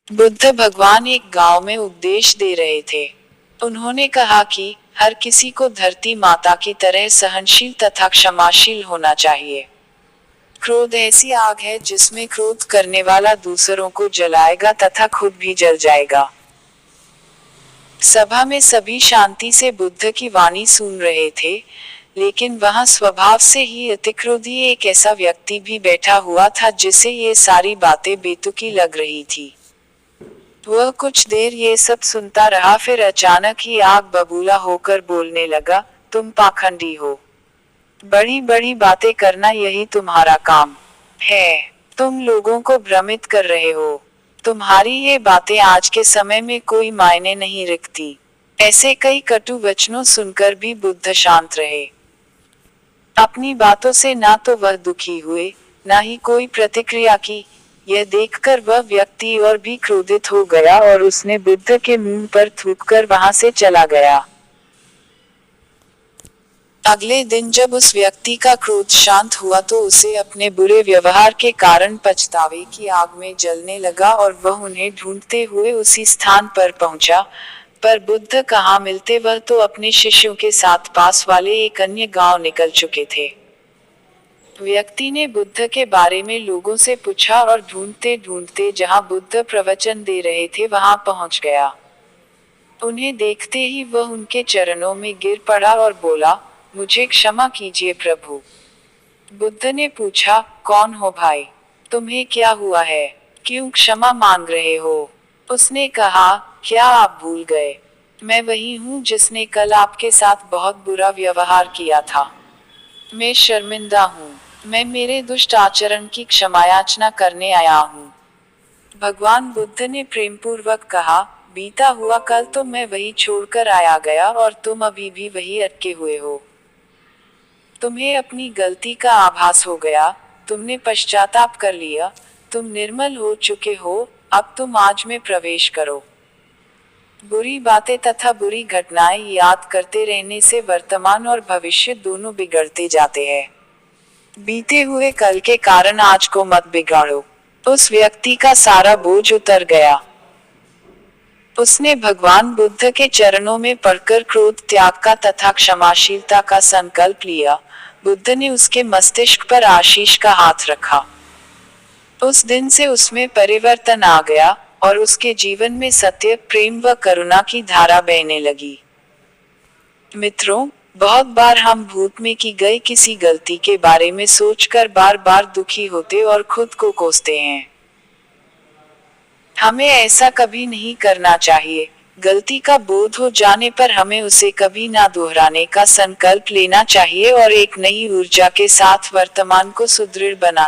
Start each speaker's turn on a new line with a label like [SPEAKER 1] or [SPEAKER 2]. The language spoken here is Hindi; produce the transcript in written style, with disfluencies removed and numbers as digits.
[SPEAKER 1] बुद्ध भगवान एक गांव में उपदेश दे रहे थे। उन्होंने कहा कि हर किसी को धरती माता की तरह सहनशील तथा क्षमाशील होना चाहिए। क्रोध ऐसी आग है जिसमें क्रोध करने वाला दूसरों को जलाएगा तथा खुद भी जल जाएगा। सभा में सभी शांति से बुद्ध की वाणी सुन रहे थे, लेकिन वहां स्वभाव से ही अतिक्रोधी एक ऐसा व्यक्ति भी बैठा हुआ था जिसे ये सारी बातें बेतुकी लग रही थी। वह कुछ देर ये सब सुनता रहा, फिर अचानक ही आग बबूला होकर बोलने लगा, तुम पाखंडी हो। बड़ी बड़ी बातें करना यही तुम्हारा काम है। तुम लोगों को भ्रमित कर रहे हो। तुम्हारी ये बातें आज के समय में कोई मायने नहीं रखती। ऐसे कई कटु वचनों सुनकर भी बुद्ध शांत रहे। अपनी बातों से ना तो वह दुखी हुए, ना ही कोई प्रतिक्रिया की। यह देखकर वह व्यक्ति और भी क्रोधित हो गया और उसने बुद्ध के मुंह पर थूककर वहां से चला गया। अगले दिन जब उस व्यक्ति का क्रोध शांत हुआ तो उसे अपने बुरे व्यवहार के कारण पछतावे की आग में जलने लगा और वह उन्हें ढूंढते हुए उसी स्थान पर पहुंचा, पर बुद्ध कहाँ मिलते। वह तो अपने शिष्यों के साथ पास वाले एक अन्य गांव निकल चुके थे। व्यक्ति ने बुद्ध के बारे में लोगों से पूछा और ढूंढते ढूंढते जहां बुद्ध प्रवचन दे रहे थे वहां पहुंच गया। उन्हें देखते ही वह उनके चरणों में गिर पड़ा और बोला, मुझे क्षमा कीजिए प्रभु। बुद्ध ने पूछा, कौन हो भाई? तुम्हें क्या हुआ है? क्यों क्षमा मांग रहे हो? उसने कहा, क्या आप भूल गए? मैं वही हूँ जिसने कल आपके साथ बहुत बुरा व्यवहार किया था। मैं शर्मिंदा हूँ। मैं मेरे दुष्ट आचरण की क्षमायाचना करने आया हूँ। भगवान बुद्ध ने प्रेमपूर्वक कहा, बीता हुआ कल तो मैं वही छोड़कर आया गया और तुम अभी भी वही अटके हुए हो। तुम्हें अपनी गलती का आभास हो गया, तुमने पश्चाताप कर लिया, तुम निर्मल हो चुके हो, अब तुम आज में प्रवेश करो। बुरी बातें तथा बुरी घटनाएं याद करते रहने से वर्तमान और भविष्य दोनों बिगड़ते जाते हैं। बीते हुए कल के कारण आज को मत बिगाड़ो। उस व्यक्ति का सारा बोझ उतर गया। उसने भगवान बुद्ध के चरणों में पड़कर क्रोध त्याग का तथा क्षमाशीलता का संकल्प लिया। बुद्ध ने उसके मस्तिष्क पर आशीष का हाथ रखा। उस दिन से उसमें परिवर्तन आ गया और उसके जीवन में सत्य, प्रेम व करुणा की धारा बहने लगी। मित्रों, बहुत बार हम भूत में की गई किसी गलती के बारे में सोचकर बार बार दुखी होते और खुद को कोसते हैं। हमें ऐसा कभी नहीं करना चाहिए। गलती का बोध हो जाने पर हमें उसे कभी ना दोहराने का संकल्प लेना चाहिए और एक नई ऊर्जा के साथ वर्तमान को सुदृढ़ बनाना